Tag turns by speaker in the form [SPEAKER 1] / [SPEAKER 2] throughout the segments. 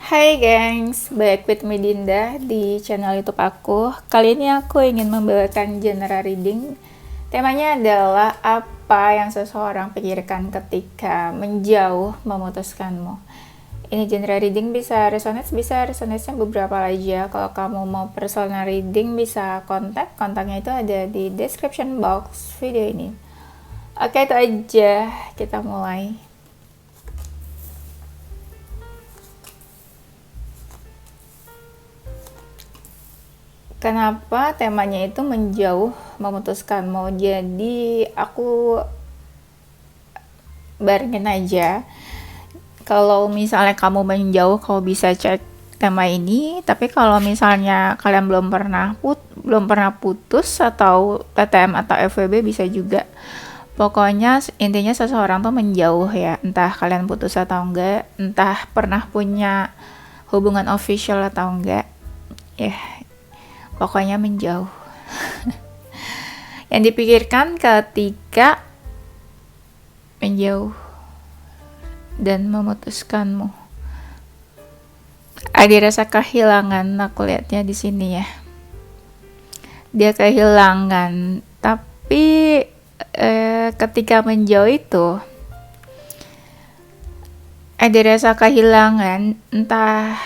[SPEAKER 1] Hai gengs, back with me Dinda di channel YouTube aku. Kali ini aku ingin membawakan genre reading. Temanya adalah apa yang seseorang pikirkan ketika menjauh memutuskanmu. Ini genre reading bisa resonate beberapa aja. Kalau kamu mau personal reading bisa kontaknya itu ada di description box video ini. Oke, itu aja, kita mulai. Kenapa temanya itu menjauh memutuskanmu? Jadi aku barengin aja. Kalau misalnya kamu menjauh, kau bisa cek tema ini. Tapi kalau misalnya kalian belum pernah putus atau TTM atau FWB bisa juga. Pokoknya intinya seseorang tuh menjauh ya. Entah kalian putus atau enggak, entah pernah punya hubungan official atau enggak. Ya, pokoknya menjauh. Yang dipikirkan ketika menjauh dan memutuskanmu. Ada rasa kehilangan, aku lihatnya di sini ya. Dia kehilangan, tapi ketika menjauh itu ada rasa kehilangan, entah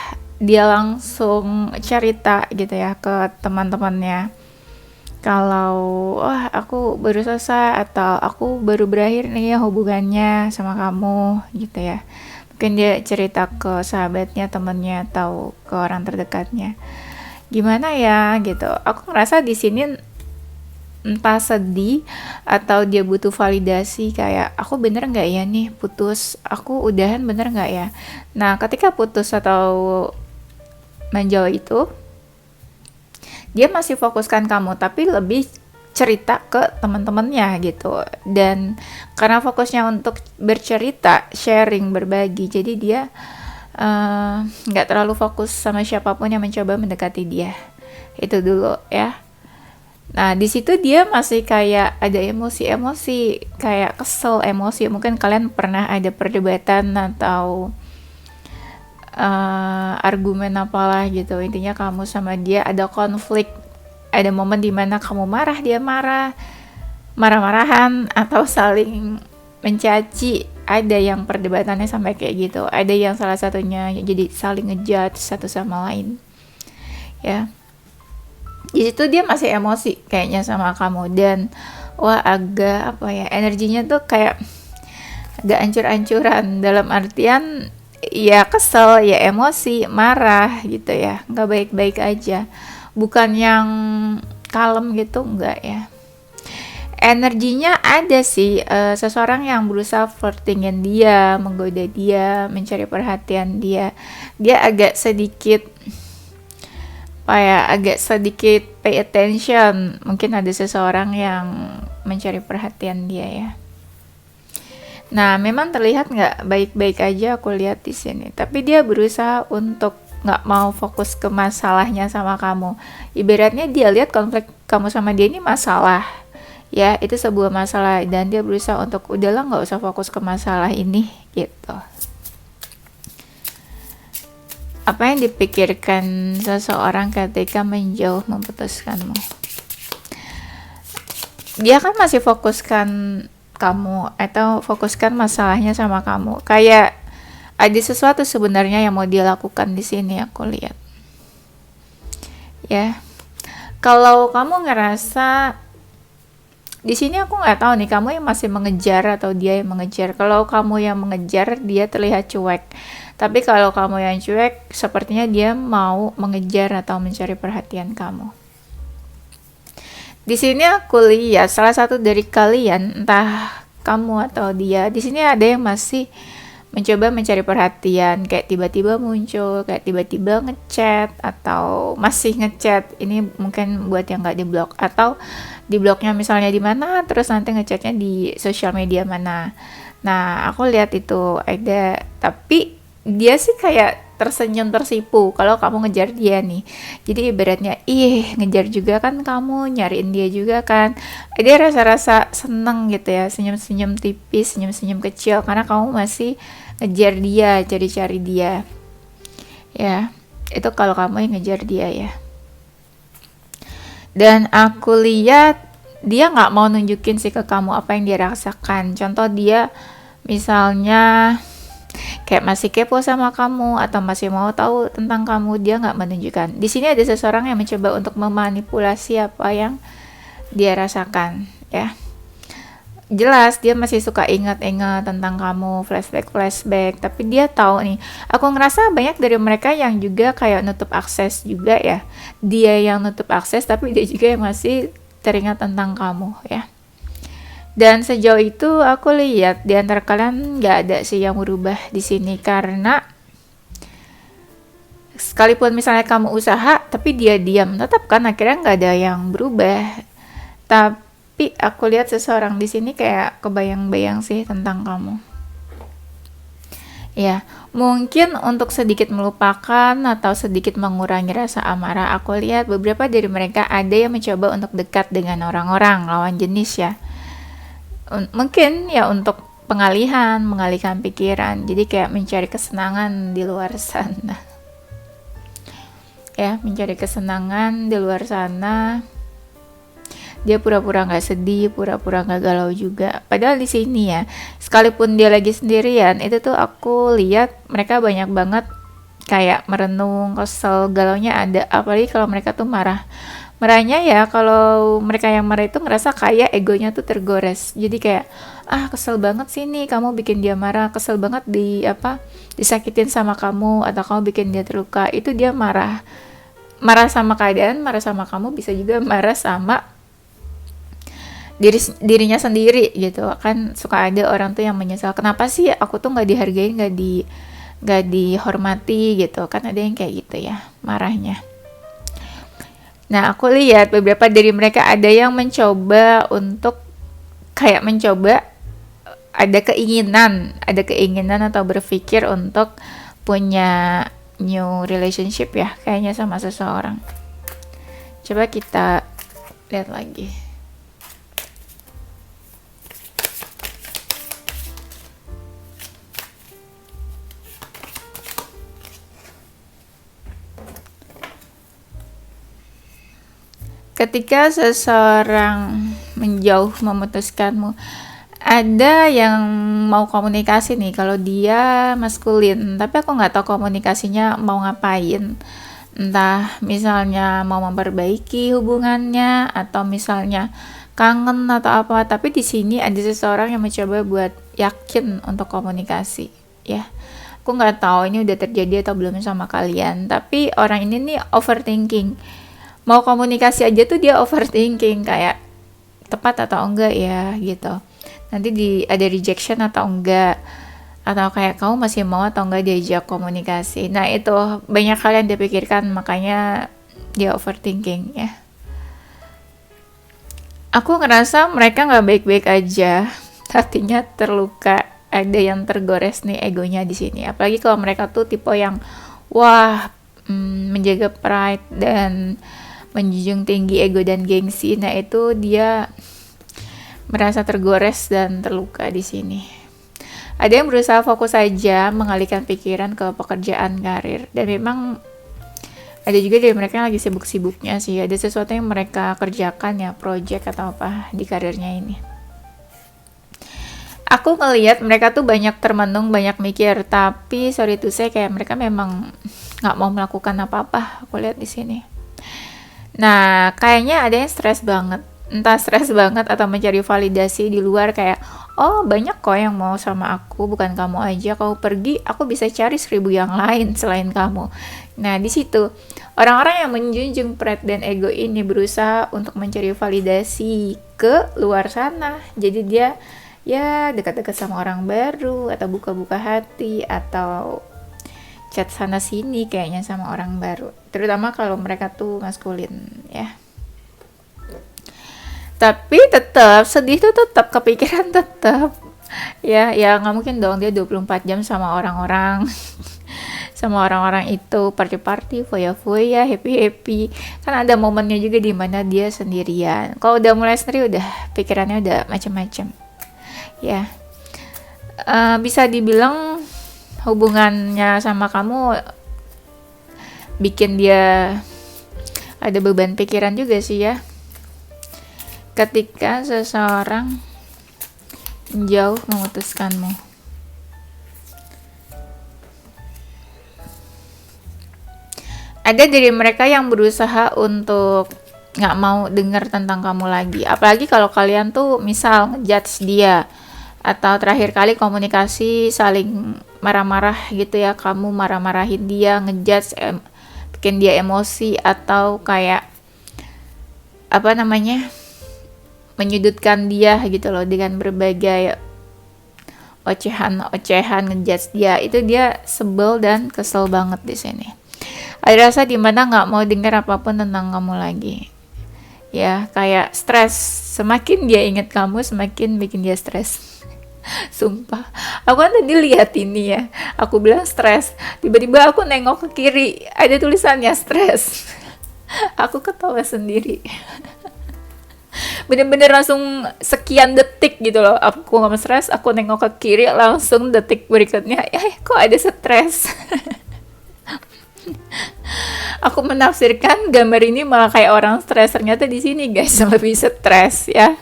[SPEAKER 1] dia langsung cerita gitu ya ke teman-temannya kalau wah aku baru selesai atau aku baru berakhir nih ya hubungannya sama kamu gitu ya. Mungkin dia cerita ke sahabatnya, temennya atau ke orang terdekatnya. Gimana ya gitu. Aku ngerasa di sini entah sedih atau dia butuh validasi kayak aku bener nggak ya nih putus, aku udahan bener nggak ya. Nah ketika putus atau menjauh itu dia masih fokuskan kamu tapi lebih cerita ke teman-temannya gitu, dan karena fokusnya untuk bercerita, sharing, berbagi, jadi dia nggak terlalu fokus sama siapapun yang mencoba mendekati dia. Itu dulu ya. Nah di situ dia masih kayak ada emosi-emosi, kayak kesel, emosi. Mungkin kalian pernah ada perdebatan atau argumen apalah gitu. Intinya kamu sama dia ada konflik, ada momen dimana kamu marah, dia marah, marah-marahan atau saling mencaci. Ada yang perdebatannya sampai kayak gitu. Ada yang salah satunya jadi saling ngejudge satu sama lain. Ya. Di situ dia masih emosi kayaknya sama kamu, dan wah agak apa ya, energinya tuh kayak agak ancur-ancuran, dalam artian ya kesel, ya emosi, marah gitu ya, nggak baik-baik aja, bukan yang kalem gitu, enggak ya. Energinya ada sih, seseorang yang berusaha flirtingin dia, menggoda dia, mencari perhatian dia. Dia agak sedikit agak sedikit pay attention. Mungkin ada seseorang yang mencari perhatian dia ya. Nah, memang terlihat nggak baik-baik aja aku lihat di sini. Tapi dia berusaha untuk nggak mau fokus ke masalahnya sama kamu. Ibaratnya dia lihat konflik kamu sama dia ini masalah. Ya, itu sebuah masalah, dan dia berusaha untuk udahlah nggak usah fokus ke masalah ini gitu. Apa yang dipikirkan seseorang ketika menjauh memutuskanmu? Dia kan masih fokuskan kamu atau fokuskan masalahnya sama kamu. Kayak ada sesuatu sebenarnya yang mau dia lakukan di sini, aku lihat. Ya. Kalau kamu ngerasa di sini, aku nggak tahu nih kamu yang masih mengejar atau dia yang mengejar. Kalau kamu yang mengejar, dia terlihat cuek. Tapi kalau kamu yang cuek, sepertinya dia mau mengejar atau mencari perhatian kamu. Di sini aku lihat salah satu dari kalian, entah kamu atau dia, di sini ada yang masih mencoba mencari perhatian, kayak tiba-tiba muncul, kayak tiba-tiba ngechat atau masih ngechat. Ini mungkin buat yang nggak diblok, atau dibloknya misalnya di mana, terus nanti ngechatnya di sosial media mana. Nah aku lihat itu ada, tapi dia sih kayak tersenyum tersipu kalau kamu ngejar dia nih. Jadi ibaratnya, ih ngejar juga kan kamu, nyariin dia juga kan. Dia rasa-rasa seneng gitu ya, senyum-senyum tipis, senyum-senyum kecil karena kamu masih ngejar dia, cari-cari dia. ya. Itu kalau kamu yang ngejar dia ya. Dan aku lihat dia nggak mau nunjukin sih ke kamu apa yang dia rasakan. Contoh dia misalnya kayak masih kepo sama kamu atau masih mau tahu tentang kamu, dia nggak menunjukkan. Di sini ada seseorang yang mencoba untuk memanipulasi apa yang dia rasakan, ya. Jelas dia masih suka ingat-ingat tentang kamu, flashback, tapi dia tahu nih. Aku ngerasa banyak dari mereka yang juga kayak nutup akses juga ya. Dia yang nutup akses, tapi dia juga yang masih teringat tentang kamu ya. Dan sejauh itu aku lihat di antara kalian nggak ada sih yang berubah di sini, karena sekalipun misalnya kamu usaha tapi dia diam, tetap kan akhirnya nggak ada yang berubah. Tapi aku lihat seseorang di sini kayak kebayang-bayang sih tentang kamu. Ya, mungkin untuk sedikit melupakan atau sedikit mengurangi rasa amarah, aku lihat beberapa dari mereka ada yang mencoba untuk dekat dengan orang-orang lawan jenis ya. Mungkin ya untuk mengalihkan pikiran. Jadi kayak mencari kesenangan di luar sana. Ya, mencari kesenangan di luar sana. Dia pura-pura nggak sedih, pura-pura nggak galau juga. Padahal di sini ya, sekalipun dia lagi sendirian, itu tuh aku lihat mereka banyak banget kayak merenung, kesel, galaunya ada. Apalagi kalau mereka tuh marah. Marahnya ya kalau mereka yang marah itu ngerasa kayak egonya tuh tergores. Jadi kayak kesel banget sih nih kamu bikin dia marah, kesel banget disakitin sama kamu atau kamu bikin dia terluka. Itu dia marah. Marah sama keadaan, marah sama kamu, bisa juga marah sama dirinya sendiri gitu. Kan suka ada orang tuh yang menyesal, kenapa sih aku tuh nggak dihargai, nggak dihormati gitu. Kan ada yang kayak gitu ya marahnya. Nah, aku lihat beberapa dari mereka ada yang mencoba untuk ada keinginan atau berpikir untuk punya new relationship ya, kayaknya sama seseorang. Coba kita lihat lagi. Ketika seseorang menjauh memutuskanmu, ada yang mau komunikasi nih. Kalau dia maskulin, tapi aku nggak tahu komunikasinya mau ngapain. Entah misalnya mau memperbaiki hubungannya atau misalnya kangen atau apa. Tapi di sini ada seseorang yang mencoba buat yakin untuk komunikasi, ya. Aku nggak tahu ini udah terjadi atau belum sama kalian. Tapi orang ini nih overthinking. Mau komunikasi aja tuh dia overthinking, kayak tepat atau enggak ya gitu. Nanti ada rejection atau enggak, atau kayak kamu masih mau atau enggak diajak komunikasi. Nah itu banyak hal yang dipikirkan, makanya dia overthinking ya. Aku ngerasa mereka nggak baik-baik aja, hatinya terluka, ada yang tergores nih egonya di sini. Apalagi kalau mereka tuh tipe yang menjaga pride dan menjunjung tinggi ego dan gengsi. Nah itu dia merasa tergores dan terluka di sini. Ada yang berusaha fokus saja mengalihkan pikiran ke pekerjaan, karir, dan memang ada juga dari mereka yang lagi sibuk-sibuknya sih. Ada sesuatu yang mereka kerjakan ya, project atau apa di karirnya ini. Aku ngelihat mereka tuh banyak termenung, banyak mikir, tapi sorry to say kayak mereka memang nggak mau melakukan apa-apa. Aku lihat di sini. Nah, kayaknya ada yang stres banget. Entah stres banget atau mencari validasi di luar kayak, oh banyak kok yang mau sama aku, bukan kamu aja. Kamu pergi, aku bisa cari 1000 yang lain selain kamu. Nah, di situ orang-orang yang menjunjung pride dan ego ini berusaha untuk mencari validasi ke luar sana. Jadi dia ya dekat-dekat sama orang baru atau buka-buka hati atau chat sana sini kayaknya sama orang baru, terutama kalau mereka tuh maskulin ya. Tapi tetap sedih tuh, tetap kepikiran, tetap ya nggak mungkin dong dia 24 jam sama orang-orang sama orang-orang itu party-party, foya-foya, happy-happy. Kan ada momennya juga di mana dia sendirian. Kalau udah mulai sendiri udah pikirannya udah macam-macam ya. Bisa dibilang hubungannya sama kamu bikin dia ada beban pikiran juga sih ya. Ketika seseorang jauh memutuskanmu. Ada dari mereka yang berusaha untuk nggak mau dengar tentang kamu lagi. Apalagi kalau kalian tuh misal ngejudge dia, atau terakhir kali komunikasi saling marah-marah gitu ya, kamu marah-marahin dia, ngejudge, bikin dia emosi, atau kayak apa namanya, menyudutkan dia gitu loh dengan berbagai ocehan ngejudge dia. Itu dia sebel dan kesel banget di sini. Ada rasa dimana nggak mau dengar apapun tentang kamu lagi. Ya, kayak stres. Semakin dia ingat kamu, semakin bikin dia stres. Sumpah. Aku kan tadi lihat ini ya. Aku bilang stres. Tiba-tiba aku nengok ke kiri. Ada tulisannya stres. Aku ketawa sendiri. Bener-bener langsung sekian detik gitu loh. Aku nggak stres, aku nengok ke kiri, langsung detik berikutnya. Kok ada stres? Aku menafsirkan gambar ini malah kayak orang stres, ternyata di sini guys lebih stres ya.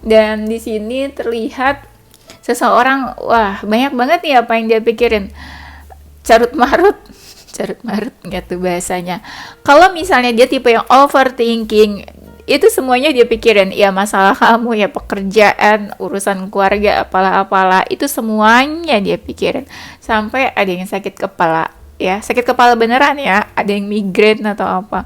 [SPEAKER 1] Dan di sini terlihat seseorang, wah banyak banget nih apa yang dia pikirin. Carut marut nggak tuh bahasanya. Kalau misalnya dia tipe yang overthinking, itu semuanya dia pikirin, ya masalah kamu, ya pekerjaan, urusan keluarga, apalah, itu semuanya dia pikirin. Sampai ada yang sakit kepala. Ya, sakit kepala beneran ya, ada yang migrain atau apa,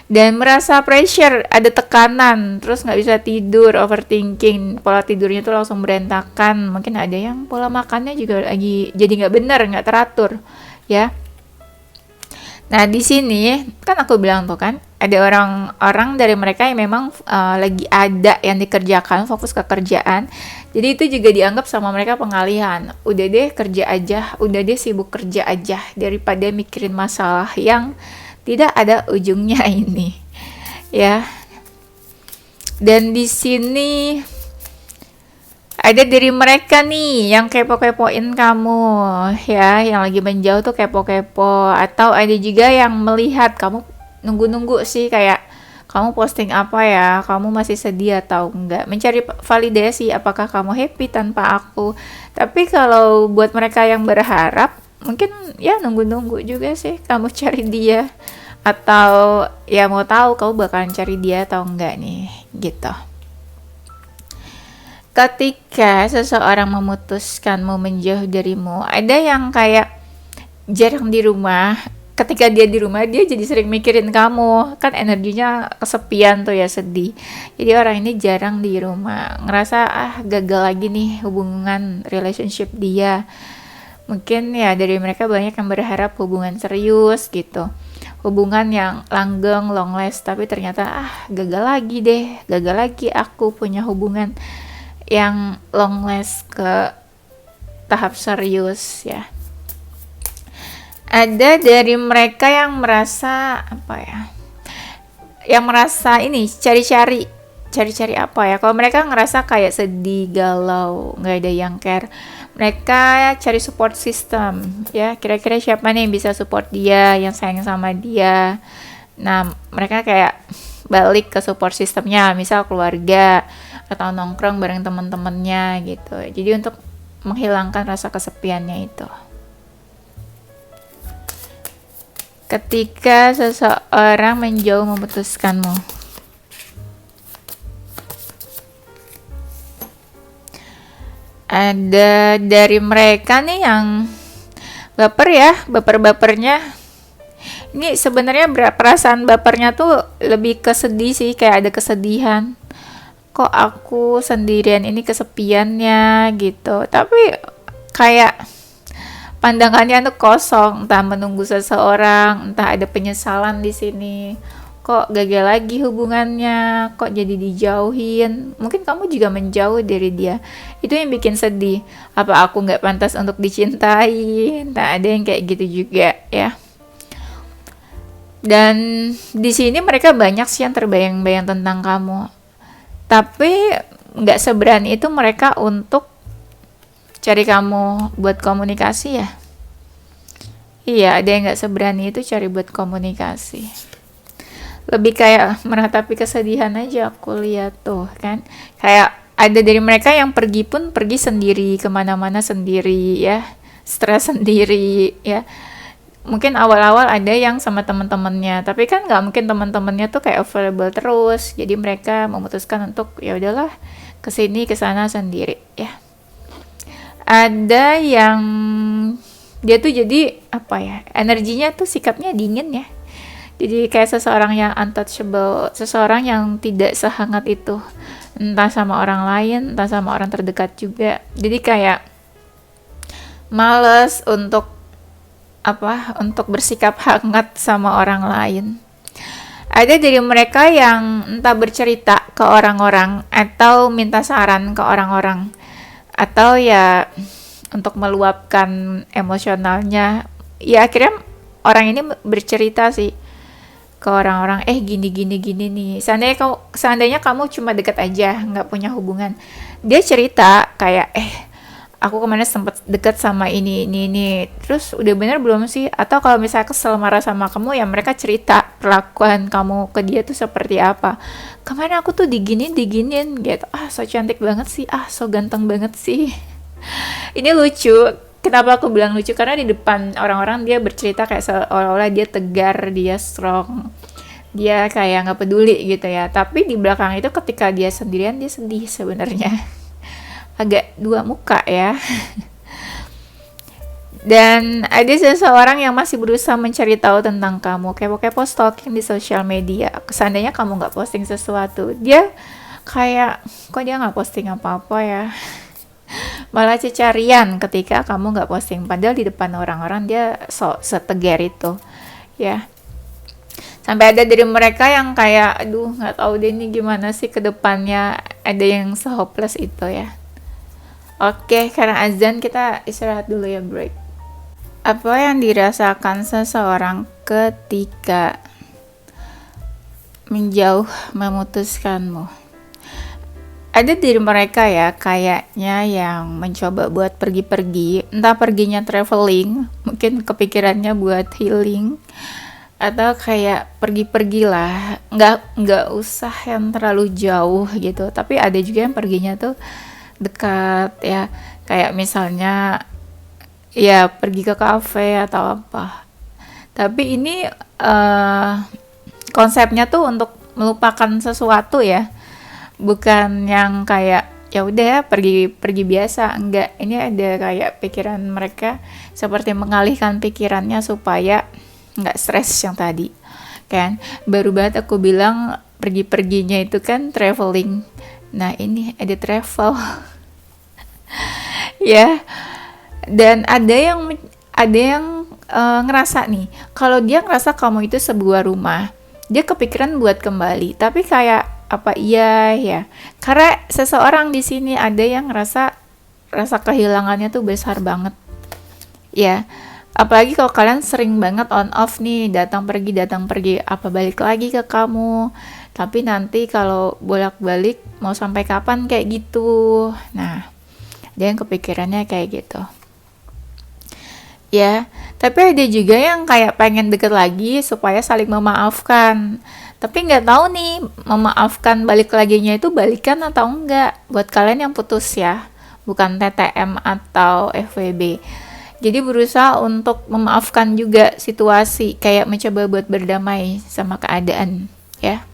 [SPEAKER 1] dan merasa pressure, ada tekanan, terus nggak bisa tidur, overthinking, pola tidurnya tuh langsung berantakan, mungkin ada yang pola makannya juga lagi jadi nggak bener, nggak teratur, ya. Nah di sini kan aku bilang tuh kan, ada orang-orang dari mereka yang memang lagi ada yang dikerjakan, fokus ke kerjaan. Jadi itu juga dianggap sama mereka pengalihan. Udah deh kerja aja, udah deh sibuk kerja aja, daripada mikirin masalah yang tidak ada ujungnya ini. Ya. Dan di sini ada dari mereka nih yang kepo-kepoin kamu ya, yang lagi menjauh tuh kepo-kepo, atau ada juga yang melihat kamu nunggu-nunggu sih, kayak kamu posting apa ya, kamu masih sedih atau enggak, mencari validasi apakah kamu happy tanpa aku. Tapi kalau buat mereka yang berharap, mungkin ya nunggu-nunggu juga sih kamu cari dia, atau ya mau tahu kamu bakalan cari dia atau enggak nih gitu. Ketika seseorang memutuskan mau menjauh darimu, ada yang kayak jarang di rumah. Ketika dia di rumah, dia jadi sering mikirin kamu. Kan energinya kesepian tuh ya, sedih. Jadi orang ini jarang di rumah. Ngerasa gagal lagi nih hubungan relationship dia. Mungkin ya dari mereka banyak yang berharap hubungan serius gitu. Hubungan yang langgeng, long last. Tapi ternyata gagal lagi deh. Gagal lagi aku punya hubungan yang long last ke tahap serius ya. Ada dari mereka yang merasa apa ya, yang merasa ini cari-cari apa ya, kalau mereka ngerasa kayak sedih, galau, nggak ada yang care, mereka cari support system ya, kira-kira siapa nih yang bisa support dia, yang sayang sama dia. Nah mereka kayak balik ke support systemnya, misal keluarga atau nongkrong bareng teman-temannya gitu. Jadi untuk menghilangkan rasa kesepiannya itu. Ketika seseorang menjauh memutuskanmu, ada dari mereka nih yang baper ya, baper-bapernya. Ini sebenarnya perasaan bapernya tuh lebih ke sedih sih, kayak ada kesedihan. Kok aku sendirian ini, kesepiannya gitu. Tapi kayak pandangannya tuh kosong, entah menunggu seseorang, entah ada penyesalan di sini. Kok gagal lagi hubungannya, kok jadi dijauhin. Mungkin kamu juga menjauh dari dia. Itu yang bikin sedih. Apa aku nggak pantas untuk dicintai? Entah, ada yang kayak gitu juga ya. Dan di sini mereka banyak sih yang terbayang-bayang tentang kamu. Tapi nggak seberani itu mereka untuk cari kamu buat komunikasi ya. Iya, ada yang nggak seberani itu cari buat komunikasi. Lebih kayak meratapi kesedihan aja aku lihat tuh kan. Kayak ada dari mereka yang pergi pun pergi sendiri, kemana-mana sendiri ya, stres sendiri ya. Mungkin awal-awal ada yang sama teman-temannya, tapi kan nggak mungkin teman-temannya tuh kayak available terus. Jadi mereka memutuskan untuk ya udahlah kesini kesana sendiri ya. Ada yang dia tuh jadi apa ya, energinya tuh sikapnya dingin ya, jadi kayak seseorang yang untouchable, seseorang yang tidak sehangat itu, entah sama orang lain entah sama orang terdekat juga. Jadi kayak males untuk bersikap hangat sama orang lain. Ada dari mereka yang entah bercerita ke orang-orang atau minta saran ke orang-orang, atau ya untuk meluapkan emosionalnya. Ya akhirnya orang ini bercerita sih ke orang-orang, gini gini gini nih. Seandainya kamu cuma deket aja, nggak punya hubungan, dia cerita kayak aku kemarin sempet deket sama ini, terus udah bener belum sih? Atau kalau misalnya kesel marah sama kamu, ya mereka cerita perlakuan kamu ke dia tuh seperti apa. Kemarin aku tuh diginin gitu. So cantik banget sih, so ganteng banget sih. Ini lucu. Kenapa aku bilang lucu? Karena di depan orang-orang dia bercerita kayak seolah-olah dia tegar, dia strong, dia kayak nggak peduli gitu ya. Tapi di belakang itu ketika dia sendirian dia sedih sebenarnya. Agak dua muka ya. Dan ada seseorang yang masih berusaha mencari tahu tentang kamu, kepo-kepo stalking di sosial media. Seandainya kamu nggak posting sesuatu, dia kayak kok dia nggak posting apa-apa ya. Malah cecarian ketika kamu nggak posting, padahal di depan orang-orang dia setegar itu ya. Sampai ada dari mereka yang kayak aduh nggak tahu deh ini gimana sih ke depannya, ada yang se-hopeless itu ya. Oke, karena azan kita istirahat dulu ya, break. Apa yang dirasakan seseorang ketika menjauh memutuskanmu? Ada dari mereka ya kayaknya yang mencoba buat pergi-pergi, entah perginya traveling, mungkin kepikirannya buat healing, atau kayak pergi-pergilah, nggak usah yang terlalu jauh gitu. Tapi ada juga yang perginya tuh dekat ya, kayak misalnya ya pergi ke kafe atau apa. Tapi ini konsepnya tuh untuk melupakan sesuatu ya, bukan yang kayak ya udah pergi pergi biasa. Enggak, ini ada kayak pikiran mereka seperti mengalihkan pikirannya supaya nggak stres yang tadi kan. Baru banget aku bilang pergi-perginya itu kan traveling, nah ini ada travel ya. Dan ada yang ngerasa nih, kalau dia ngerasa kamu itu sebuah rumah, dia kepikiran buat kembali. Tapi kayak apa iya ya? Karena seseorang di sini ada yang ngerasa rasa kehilangannya tuh besar banget. Ya. Apalagi kalau kalian sering banget on off nih, datang pergi, apa balik lagi ke kamu. Tapi nanti kalau bolak-balik mau sampai kapan kayak gitu. Nah, dia yang kepikirannya kayak gitu. Ya, tapi ada juga yang kayak pengen deket lagi supaya saling memaafkan. Tapi nggak tahu nih, memaafkan balik laginya itu balikan atau enggak. Buat kalian yang putus ya, bukan TTM atau FWB. Jadi berusaha untuk memaafkan juga situasi, kayak mencoba buat berdamai sama keadaan ya.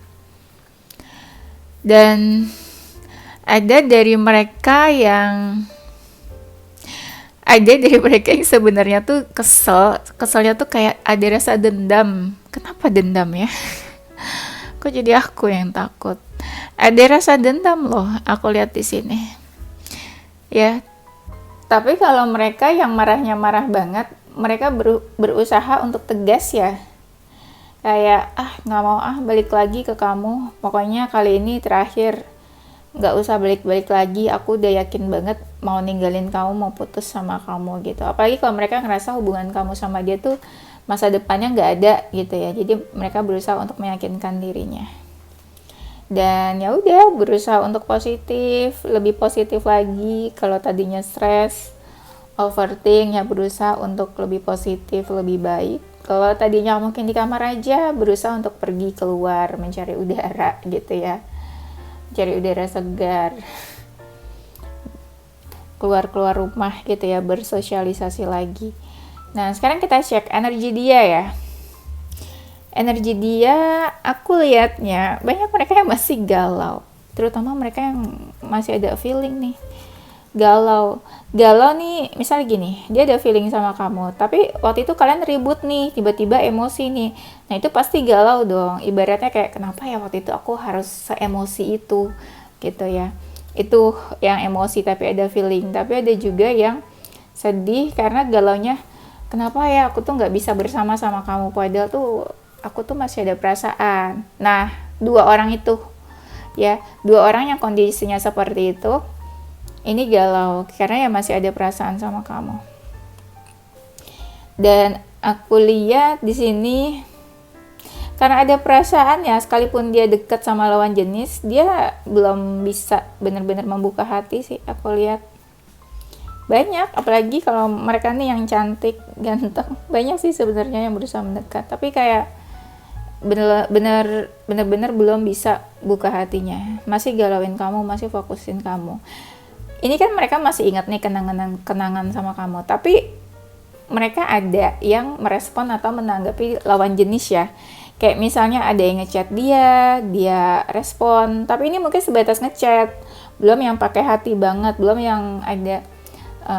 [SPEAKER 1] Dan ada dari mereka yang sebenarnya tuh keselnya tuh kayak ada rasa dendam. Kenapa dendam ya? Kok jadi aku yang takut? Ada rasa dendam loh, aku lihat di sini. Ya, tapi kalau mereka yang marahnya marah banget, mereka berusaha untuk tegas ya. Kayak nggak mau balik lagi ke kamu. Pokoknya kali ini terakhir. Nggak usah balik-balik lagi, aku udah yakin banget mau ninggalin kamu, mau putus sama kamu gitu. Apalagi kalau mereka ngerasa hubungan kamu sama dia tuh masa depannya nggak ada gitu ya. Jadi mereka berusaha untuk meyakinkan dirinya. Dan ya udah berusaha untuk positif, lebih positif lagi. Kalau tadinya stres, overthink ya, berusaha untuk lebih positif, lebih baik. Kalau tadinya mungkin di kamar aja, berusaha untuk pergi keluar, mencari udara gitu ya, cari udara segar, keluar rumah gitu ya, bersosialisasi lagi. Nah sekarang kita cek energi dia ya. Energi dia, aku lihatnya banyak mereka yang masih galau, terutama mereka yang masih ada feeling nih. Galau nih, misal gini, dia ada feeling sama kamu, tapi waktu itu kalian ribut nih, tiba-tiba emosi nih. Nah itu pasti galau dong, ibaratnya kayak kenapa ya waktu itu aku harus se-emosi itu gitu ya. Itu yang emosi tapi ada feeling, tapi ada juga yang sedih karena galaunya, kenapa ya aku tuh nggak bisa bersama sama kamu, padahal tuh aku tuh masih ada perasaan. Nah, dua orang itu ya, dua orang yang kondisinya seperti itu, ini galau karena ya masih ada perasaan sama kamu. Dan aku lihat di sini karena ada perasaan ya, sekalipun dia dekat sama lawan jenis, dia belum bisa benar-benar membuka hati sih aku lihat. Banyak, apalagi kalau mereka nih yang cantik, ganteng, banyak sih sebenarnya yang berusaha mendekat, tapi kayak benar-benar belum bisa buka hatinya, masih galauin kamu, masih fokusin kamu. Ini kan mereka masih ingat nih kenangan sama kamu, tapi mereka ada yang merespon atau menanggapi lawan jenis ya. Kayak misalnya ada yang ngechat dia respon, tapi ini mungkin sebatas ngechat, belum yang pakai hati banget, belum yang ada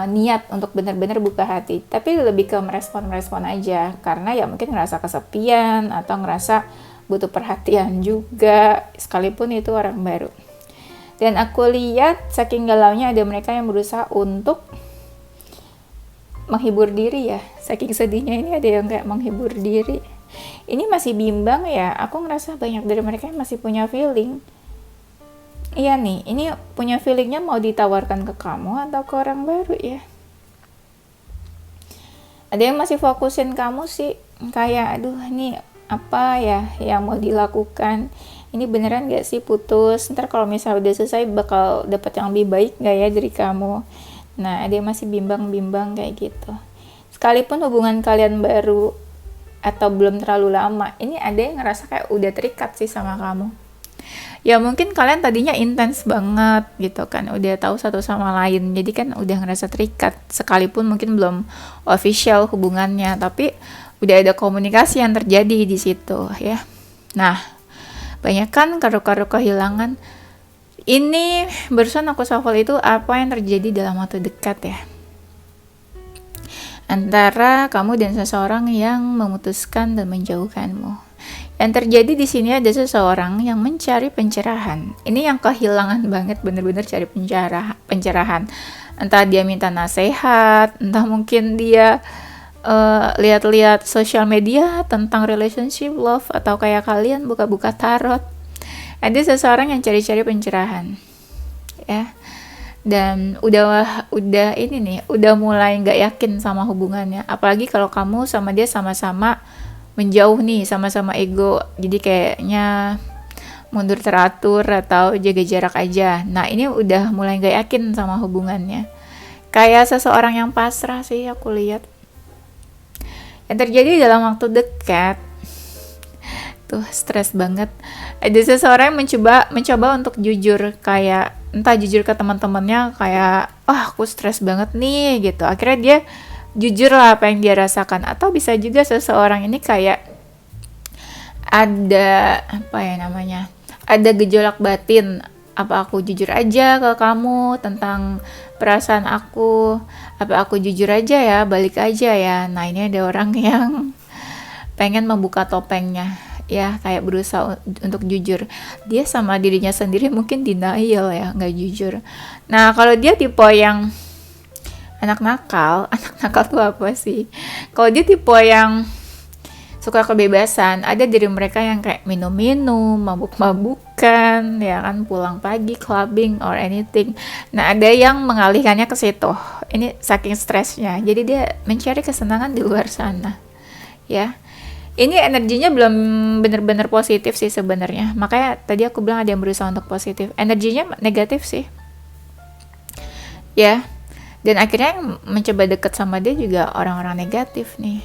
[SPEAKER 1] niat untuk benar-benar buka hati, tapi lebih ke merespon aja, karena ya mungkin ngerasa kesepian atau ngerasa butuh perhatian juga, sekalipun itu orang baru. Dan aku lihat saking galaunya ada mereka yang berusaha untuk menghibur diri ya, saking sedihnya ini ada yang kayak menghibur diri. Ini masih bimbang ya, aku ngerasa banyak dari mereka yang masih punya feeling. Iya nih, ini punya feelingnya mau ditawarkan ke kamu atau ke orang baru ya. Ada yang masih fokusin kamu sih, kayak aduh ini apa ya yang mau dilakukan, ini beneran gak sih putus, ntar kalau misalnya udah selesai bakal dapat yang lebih baik gak ya dari kamu. Nah ada yang masih bimbang kayak gitu, sekalipun hubungan kalian baru atau belum terlalu lama, ini ada yang ngerasa kayak udah terikat sih sama kamu. Ya mungkin kalian tadinya intens banget gitu kan, udah tahu satu sama lain, jadi kan udah ngerasa terikat, sekalipun mungkin belum official hubungannya, tapi udah ada komunikasi yang terjadi di situ ya. Nah banyak kan karo-karo kehilangan. Ini barusan aku shuffle itu apa yang terjadi dalam waktu dekat ya, antara kamu dan seseorang yang memutuskan dan menjauhkanmu. Yang terjadi di sini ada seseorang yang mencari pencerahan. Ini yang kehilangan banget, bener-bener cari pencerahan. Entah dia minta nasihat, entah mungkin dia lihat-lihat sosial media tentang relationship, love, atau kayak kalian buka-buka tarot. Ada seseorang yang cari-cari pencerahan, ya. Dan udah ini nih, udah mulai nggak yakin sama hubungannya. Apalagi kalau kamu sama dia sama-sama menjauh nih, sama-sama ego, jadi kayaknya mundur teratur atau jaga jarak aja. Nah ini udah mulai gak yakin sama hubungannya, kayak seseorang yang pasrah sih aku lihat. Yang terjadi dalam waktu dekat tuh stres banget. Ada seseorang yang mencoba untuk jujur, kayak entah jujur ke teman-temannya, kayak aku stres banget nih gitu. Akhirnya dia jujur lah apa yang dia rasakan. Atau bisa juga seseorang ini kayak ada ada gejolak batin, apa aku jujur aja ke kamu tentang perasaan aku, apa aku jujur aja ya, balik aja ya. Nah ini ada orang yang pengen membuka topengnya ya, kayak berusaha untuk jujur. Dia sama dirinya sendiri mungkin denial ya, nggak jujur. Nah kalau dia tipe yang anak nakal tuh apa sih? Kalau dia tipe yang suka kebebasan, ada dari mereka yang kayak minum-minum, mabuk-mabukan, ya kan, pulang pagi, clubbing or anything. Nah ada yang mengalihkannya ke situ. Ini saking stresnya, jadi dia mencari kesenangan di luar sana, ya. Ini energinya belum benar-benar positif sih sebenarnya. Makanya tadi aku bilang ada yang berusaha untuk positif. Energinya negatif sih, ya. Dan akhirnya yang mencoba deket sama dia juga orang-orang negatif nih.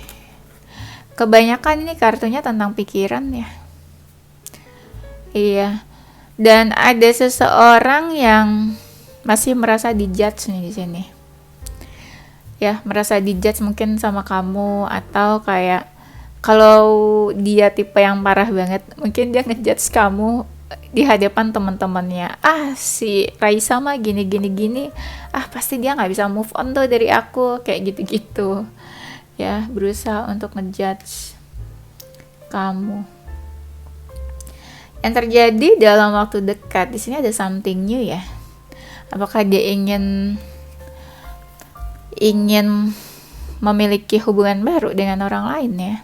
[SPEAKER 1] Kebanyakan ini kartunya tentang pikiran ya. Iya. Dan ada seseorang yang masih merasa dijudge nih di sini. Ya, merasa dijudge mungkin sama kamu, atau kayak kalau dia tipe yang parah banget, mungkin dia ngejudge kamu di hadapan teman-temannya. Si Raisa mah gini gini gini, pasti dia nggak bisa move on tuh dari aku, kayak gitu-gitu ya, berusaha untuk ngejudge kamu. Yang terjadi dalam waktu dekat di sini ada something new ya. Apakah dia ingin memiliki hubungan baru dengan orang lain ya?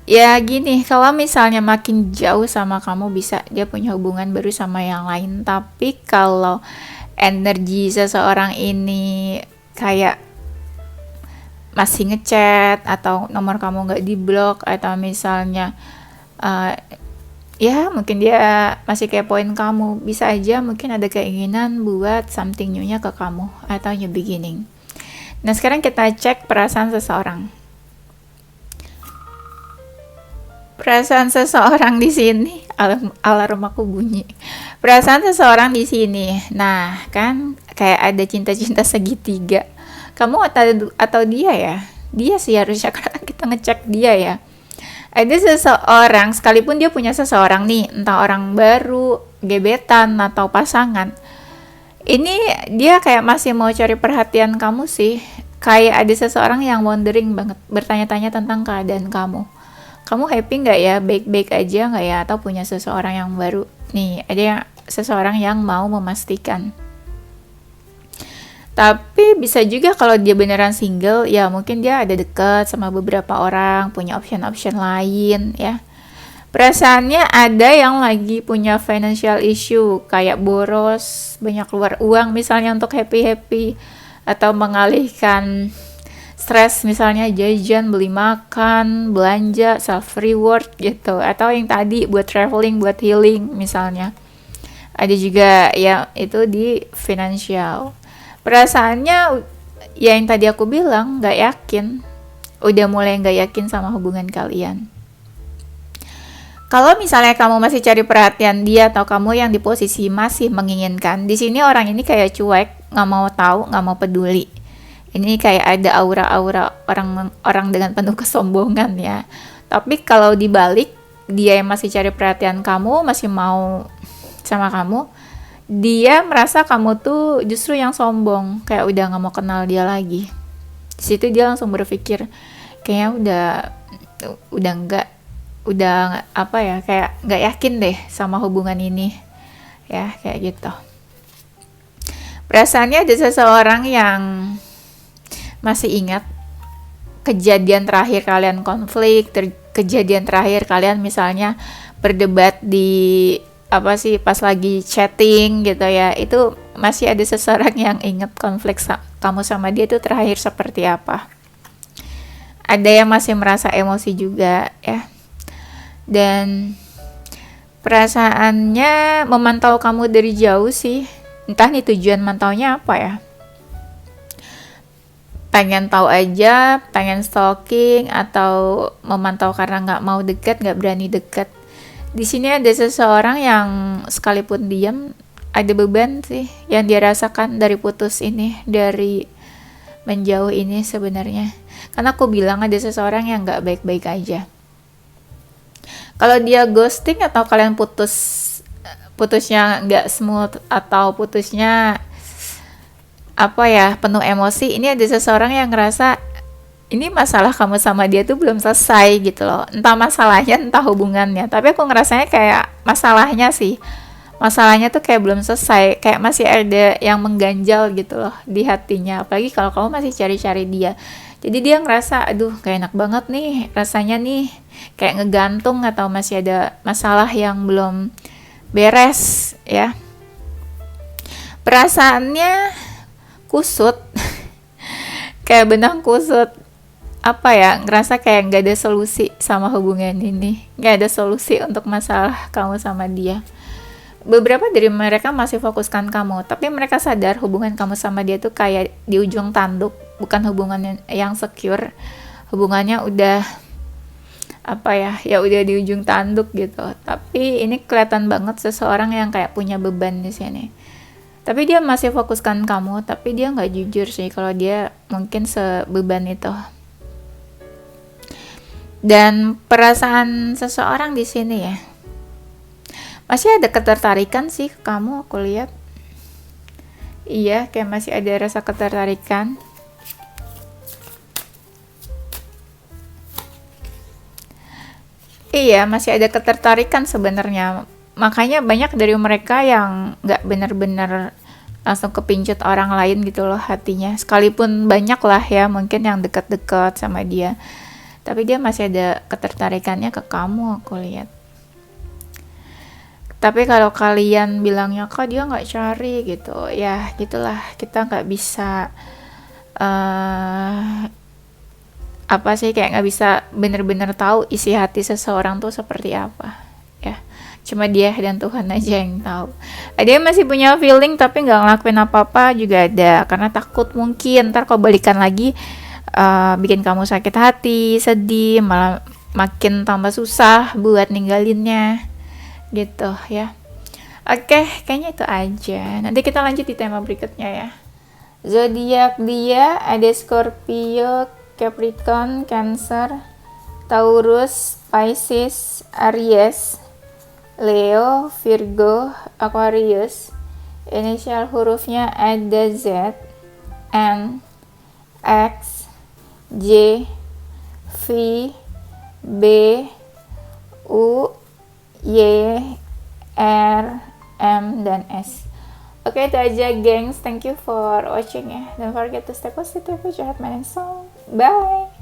[SPEAKER 1] Ya gini, kalau misalnya makin jauh sama kamu, bisa dia punya hubungan baru sama yang lain. Tapi kalau energi seseorang ini kayak masih ngechat, atau nomor kamu nggak diblok, atau misalnya ya mungkin dia masih kepoin kamu, bisa aja mungkin ada keinginan buat something new-nya ke kamu, atau new beginning. Nah sekarang kita cek perasaan seseorang. Perasaan seseorang di sini, alarm aku bunyi. Perasaan seseorang di sini. Nah, kan kayak ada cinta-cinta segitiga. Kamu atau dia ya? Dia sih harusnya, karena kita ngecek dia ya. Ada seseorang, sekalipun dia punya seseorang nih, entah orang baru, gebetan, atau pasangan. Ini dia kayak masih mau cari perhatian kamu sih. Kayak ada seseorang yang wondering banget, bertanya-tanya tentang keadaan kamu. Kamu happy nggak ya, baik-baik aja nggak ya, atau punya seseorang yang baru nih, ada seseorang yang mau memastikan. Tapi bisa juga kalau dia beneran single, ya mungkin dia ada deket sama beberapa orang, punya option-option lain ya. Perasaannya ada yang lagi punya financial issue, kayak boros, banyak keluar uang misalnya untuk happy-happy, atau mengalihkan stres, misalnya jajan, beli makan, belanja, self reward gitu, atau yang tadi buat traveling, buat healing misalnya. Ada juga ya itu di financial. Perasaannya ya yang tadi aku bilang, nggak yakin, udah mulai nggak yakin sama hubungan kalian. Kalau misalnya kamu masih cari perhatian dia, atau kamu yang di posisi masih menginginkan, di sini orang ini kayak cuek, nggak mau tahu, nggak mau peduli. Ini kayak ada aura-aura orang dengan penuh kesombongan ya. Tapi kalau dibalik, dia yang masih cari perhatian kamu, masih mau sama kamu, dia merasa kamu tuh justru yang sombong, kayak udah nggak mau kenal dia lagi. Di situ dia langsung berpikir, kayaknya udah apa ya, kayak nggak yakin deh sama hubungan ini ya, kayak gitu. Perasaannya ada seseorang yang masih ingat kejadian terakhir kalian konflik, kejadian terakhir kalian misalnya berdebat di pas lagi chatting gitu ya. Itu masih ada seseorang yang ingat konflik kamu sama dia itu terakhir seperti apa. Ada yang masih merasa emosi juga ya. Dan perasaannya memantau kamu dari jauh sih. Entah nih tujuan mantaunya apa ya. Pengen tahu aja, pengen stalking, atau memantau karena nggak mau dekat, nggak berani dekat. Di sini ada seseorang yang sekalipun diam, ada beban sih yang dia rasakan dari putus ini, dari menjauh ini sebenarnya. Karena aku bilang ada seseorang yang nggak baik-baik aja. Kalau dia ghosting, atau kalian putusnya nggak smooth, atau putusnya penuh emosi, ini ada seseorang yang ngerasa ini masalah kamu sama dia tuh belum selesai gitu loh. Entah masalahnya, entah hubungannya, tapi aku ngerasanya kayak masalahnya tuh kayak belum selesai, kayak masih ada yang mengganjal gitu loh di hatinya. Apalagi kalau kamu masih cari-cari dia, jadi dia ngerasa aduh kayak enak banget nih rasanya nih, kayak ngegantung, atau masih ada masalah yang belum beres ya. Perasaannya kusut kayak benang kusut, ngerasa kayak nggak ada solusi sama hubungan ini, nggak ada solusi untuk masalah kamu sama dia. beberapa dari mereka masih fokuskan kamu, tapi mereka sadar hubungan kamu sama dia tuh kayak di ujung tanduk, bukan hubungan yang secure. Hubungannya udah apa ya, ya udah di ujung tanduk gitu. Tapi ini kelihatan banget seseorang yang kayak punya beban di sini. Tapi dia masih fokuskan kamu, tapi dia nggak jujur sih kalau dia mungkin sebeban itu. Dan perasaan seseorang di sini ya, masih ada ketertarikan sih ke kamu, aku lihat. Iya, kayak masih ada rasa ketertarikan. Iya, masih ada ketertarikan sebenarnya. Makanya banyak dari mereka yang nggak benar-benar langsung kepincut orang lain gitu loh hatinya. Sekalipun banyak lah ya mungkin yang dekat-dekat sama dia. Tapi dia masih ada ketertarikannya ke kamu, aku lihat. Tapi kalau kalian bilangnya kok dia nggak cari gitu, ya gitulah, kita nggak bisa eh apa sih, kayak nggak bisa bener-bener tahu isi hati seseorang tuh seperti apa ya, cuma dia dan Tuhan aja yang tahu. Ada yang masih punya feeling tapi nggak ngelakuin apa-apa juga ada, karena takut mungkin ntar kalau balikan lagi bikin kamu sakit hati, sedih, malah makin tambah susah buat ninggalinnya gitu ya. Oke, kayaknya itu aja. Nanti kita lanjut di tema berikutnya ya. Zodiak dia ada Scorpio, Capricorn, Cancer, Taurus, Pisces, Aries, Leo, Virgo, Aquarius. Inisial hurufnya ada Z, N, X, J, V, B, U, Y, R, M, dan S. Oke, itu aja gengs. Thank you for watching ya. Don't forget to stay positive with your heart, mind, and soul. Bye!